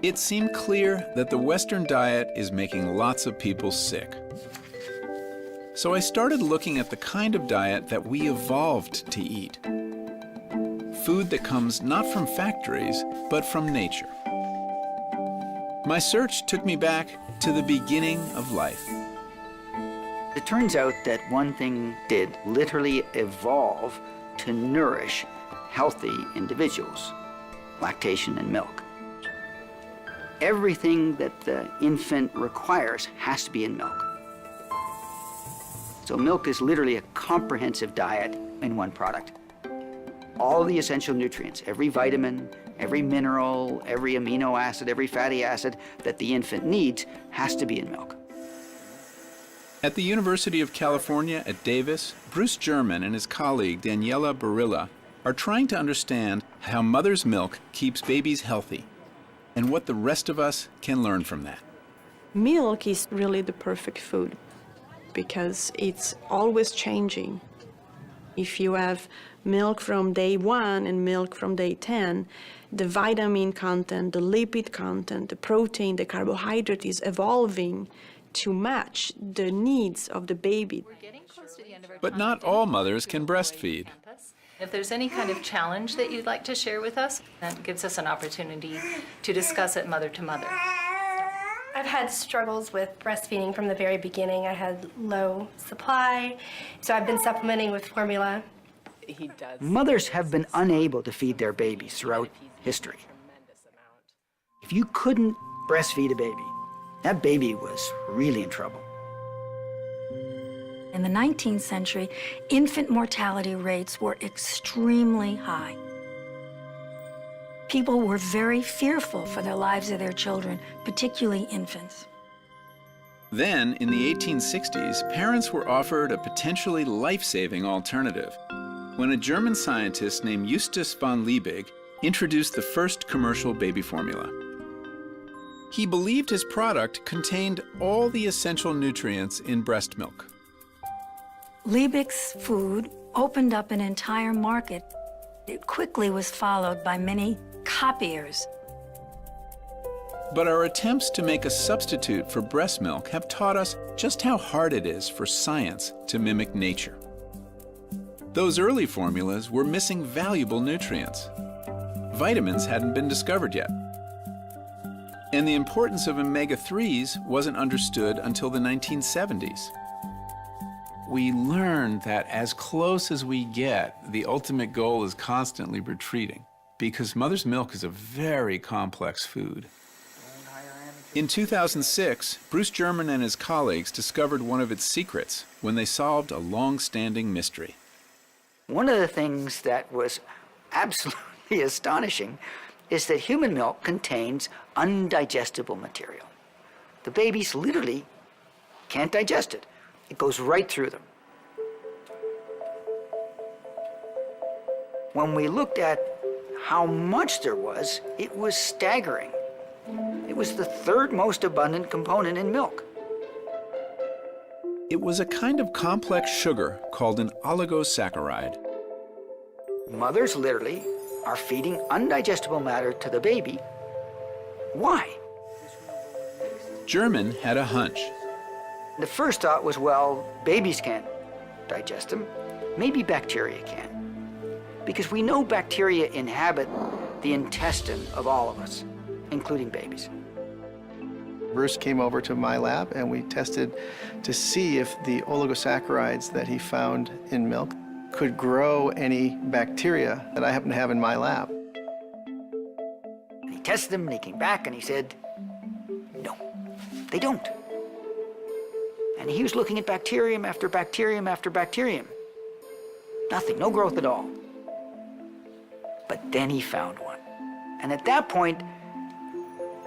It seemed clear that the Western diet is making lots of people sick. So I started looking at the kind of diet that we evolved to eat. Food that comes not from factories, but from nature. My search took me back to the beginning of life. It turns out that one thing did literally evolve to nourish healthy individuals: lactation and milk. Everything that the infant requires has to be in milk. So milk is literally a comprehensive diet in one product. All the essential nutrients, every vitamin, every mineral, every amino acid, every fatty acid that the infant needs has to be in milk. At the University of California at Davis, Bruce German and his colleague Daniela Barilla are trying to understand how mother's milk keeps babies healthy and what the rest of us can learn from that. Milk is really the perfect food because it's always changing. If you have milk from day 1 and milk from day 10, the vitamin content, the lipid content, the protein, the carbohydrate is evolving to match the needs of the baby. But not all mothers can breastfeed. If there's any kind of challenge that you'd like to share with us, that gives us an opportunity to discuss it mother to mother. I've had struggles with breastfeeding from the very beginning. I had low supply, so I've been supplementing with formula. He does. Mothers have been unable to feed their babies throughout history. If you couldn't breastfeed a baby, that baby was really in trouble. In the 19th century, infant mortality rates were extremely high. People were very fearful for the lives of their children, particularly infants. Then, in the 1860s, parents were offered a potentially life-saving alternative when a German scientist named Justus von Liebig introduced the first commercial baby formula. He believed his product contained all the essential nutrients in breast milk. Liebig's food opened up an entire market. It quickly was followed by many copiers. But our attempts to make a substitute for breast milk have taught us just how hard it is for science to mimic nature. Those early formulas were missing valuable nutrients. Vitamins hadn't been discovered yet. And the importance of omega-3s wasn't understood until the 1970s. We learned that as close as we get, the ultimate goal is constantly retreating, because mother's milk is a very complex food. In 2006, Bruce German and his colleagues discovered one of its secrets when they solved a long-standing mystery. One of the things that was absolutely astonishing is that human milk contains undigestible material. The babies literally can't digest it. It goes right through them. When we looked at how much there was, it was staggering. It was the third most abundant component in milk. It was a kind of complex sugar called an oligosaccharide. Mothers literally are feeding undigestible matter to the baby. Why? German had a hunch. The first thought was, well, babies can't digest them. Maybe bacteria can. Because we know bacteria inhabit the intestine of all of us, including babies. Bruce came over to my lab and we tested to see if the oligosaccharides that he found in milk could grow any bacteria that I happen to have in my lab. And he tested them and he came back and he said, no, they don't. And he was looking at bacterium after bacterium after bacterium. Nothing, no growth at all. But then he found one. And at that point,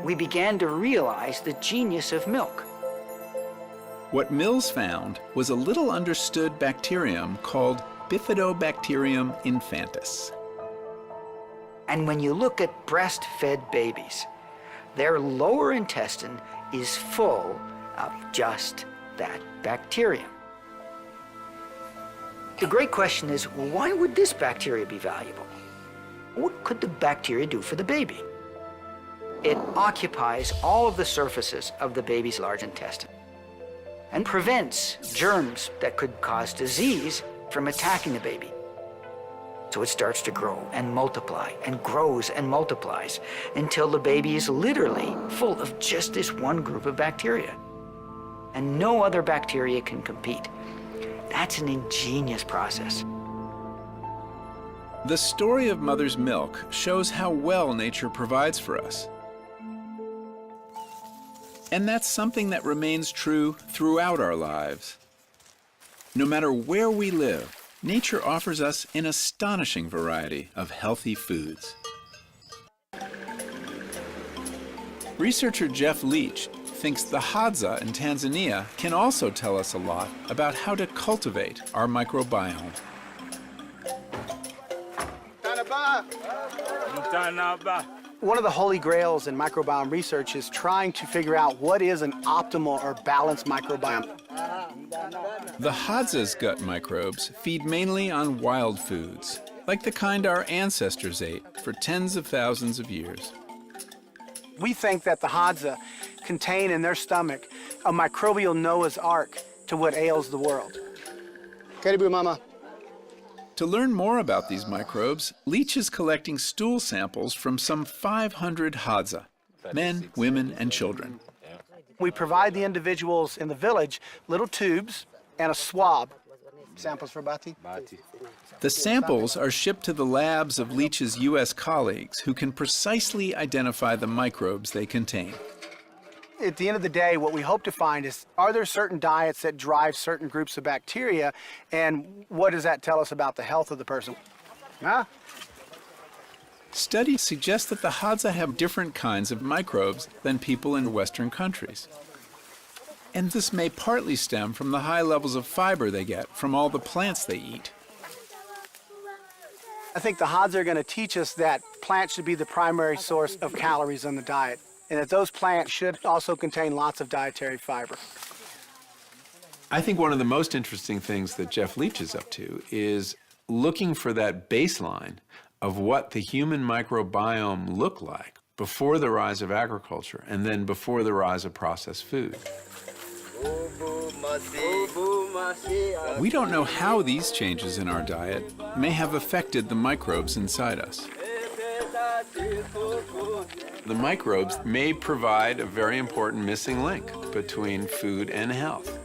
we began to realize the genius of milk. What Mills found was a little understood bacterium called Bifidobacterium infantis. And when you look at breastfed babies, their lower intestine is full of just that bacterium. The great question is, why would this bacteria be valuable? What could the bacteria do for the baby? It occupies all of the surfaces of the baby's large intestine and prevents germs that could cause disease from attacking the baby. So it starts to grow and multiply and grows and multiplies until the baby is literally full of just this one group of bacteria. And no other bacteria can compete. That's an ingenious process. The story of mother's milk shows how well nature provides for us. And that's something that remains true throughout our lives. No matter where we live, nature offers us an astonishing variety of healthy foods. Researcher Jeff Leach thinks the Hadza in Tanzania can also tell us a lot about how to cultivate our microbiome. One of the holy grails in microbiome research is trying to figure out what is an optimal or balanced microbiome. The Hadza's gut microbes feed mainly on wild foods, like the kind our ancestors ate for tens of thousands of years. We think that the Hadza contain in their stomach a microbial Noah's Ark to what ails the world. Karibu, Mama. To learn more about these microbes, Leach is collecting stool samples from some 500 Hadza, men, women, and children. We provide the individuals in the village little tubes and a swab. Samples for Bati? The samples are shipped to the labs of Leach's U.S. colleagues who can precisely identify the microbes they contain. At the end of the day, what we hope to find is, are there certain diets that drive certain groups of bacteria, and what does that tell us about the health of the person? Huh? Studies suggest that the Hadza have different kinds of microbes than people in Western countries. And this may partly stem from the high levels of fiber they get from all the plants they eat. I think the Hadza are going to teach us that plants should be the primary source of calories in the diet, and that those plants should also contain lots of dietary fiber. I think one of the most interesting things that Jeff Leach is up to is looking for that baseline of what the human microbiome looked like before the rise of agriculture and then before the rise of processed food. We don't know how these changes in our diet may have affected the microbes inside us. The microbes may provide a very important missing link between food and health.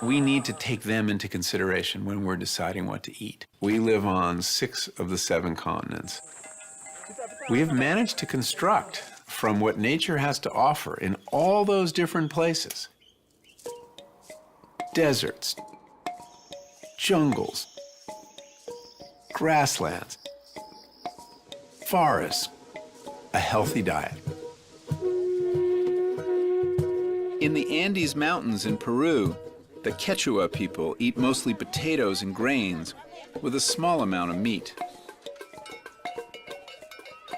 We need to take them into consideration when we're deciding what to eat. We live on 6 of the 7 continents. We have managed to construct from what nature has to offer in all those different places. Deserts, jungles, grasslands, forests, a healthy diet. In the Andes Mountains in Peru, the Quechua people eat mostly potatoes and grains with a small amount of meat.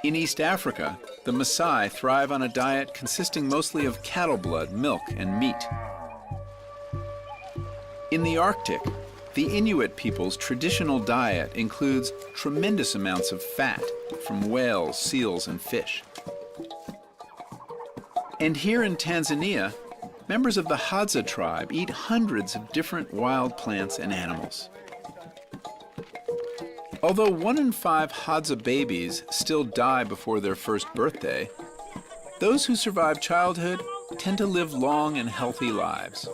In East Africa, the Maasai thrive on a diet consisting mostly of cattle blood, milk, and meat. In the Arctic, the Inuit people's traditional diet includes tremendous amounts of fat from whales, seals, and fish. And here in Tanzania, members of the Hadza tribe eat hundreds of different wild plants and animals. Although 1 in 5 Hadza babies still die before their first birthday, those who survive childhood tend to live long and healthy lives.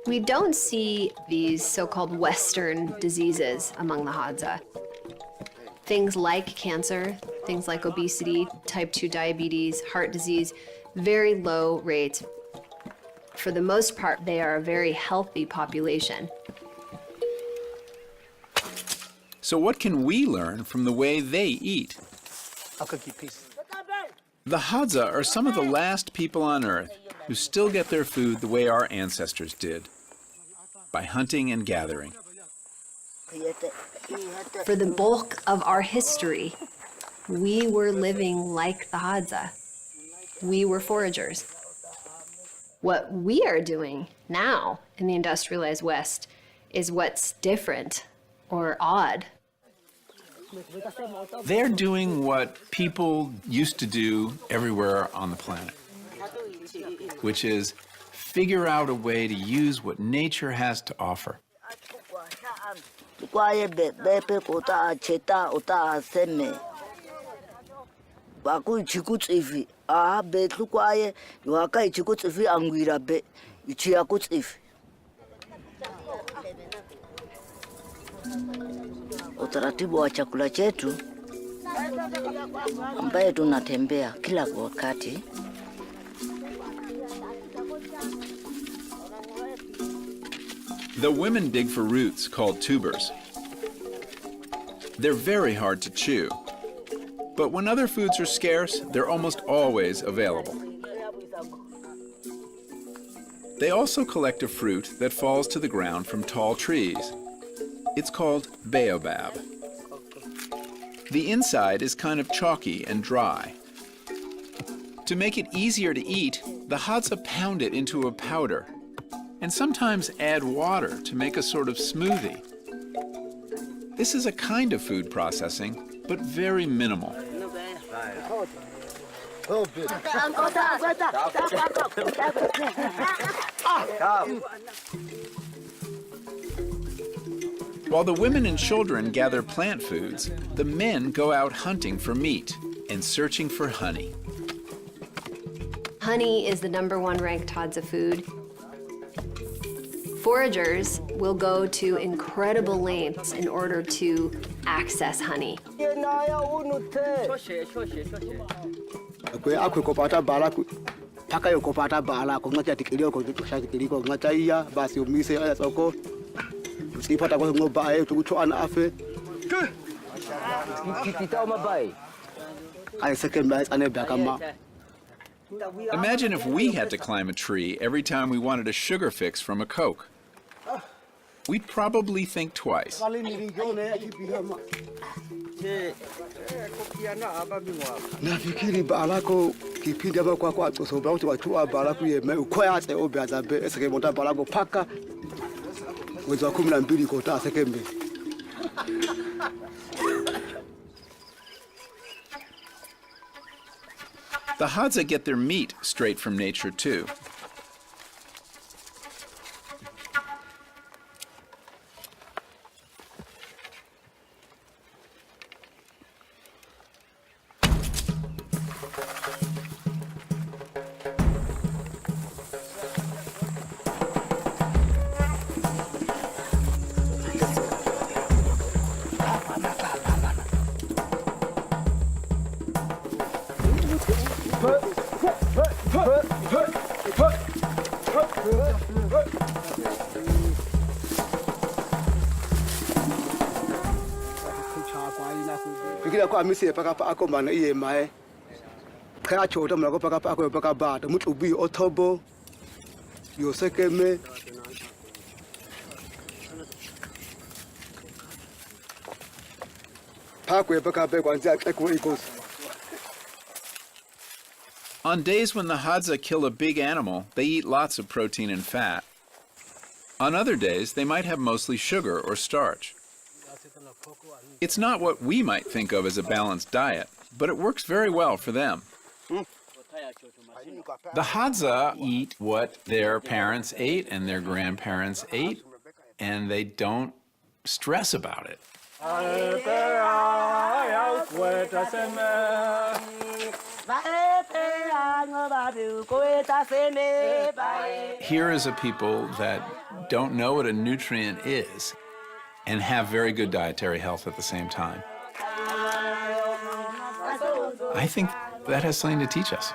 We don't see these so-called Western diseases among the Hadza. Things like cancer, things like obesity, type 2 diabetes, heart disease, very low rates. For the most part, they are a very healthy population. So what can we learn from the way they eat? I'll cook you a piece. The Hadza are some of the last people on Earth who still get their food the way our ancestors did, by hunting and gathering. For the bulk of our history, we were living like the Hadza. We were foragers. What we are doing now in the industrialized West is what's different or odd. They're doing what people used to do everywhere on the planet, which is figure out a way to use what nature has to offer. Utaratibu wa chakula chetu ambaye tunatembea kila wakati. The women dig for roots called tubers. They're very hard to chew, but when other foods are scarce, they're almost always available. They also collect a fruit that falls to the ground from tall trees. It's called baobab. The inside is kind of chalky and dry. To make it easier to eat, the Hadza pound it into a powder and sometimes add water to make a sort of smoothie. This is a kind of food processing, but very minimal. While the women and children gather plant foods, the men go out hunting for meat and searching for honey. Honey is the #1 ranked Hadza food. Foragers will go to incredible lengths in order to access honey. Imagine if we had to climb a tree every time we wanted a sugar fix from a Coke. We'd probably think twice. Nafikiri balako kipindi hapo kwa sababu watu wa balako yeme ukoyate obiazabe eseke monta balako paka mwezi wa 12 kota sekembe. The Hadza get their meat straight from nature too. Fikira kwa misi paka pa ako mana iye mae. Kaya chota mlako paka pa ako paka ba da mutubi otobo. Yo sekeme. Pakwe paka pe kwanzia eko ikos. On days when the Hadza kill a big animal, they eat lots of protein and fat. On other days, they might have mostly sugar or starch. It's not what we might think of as a balanced diet, but it works very well for them. The Hadza eat what their parents ate and their grandparents ate, and they don't stress about it. Here is a people that don't know what a nutrient is and have very good dietary health at the same time. I think that has something to teach us.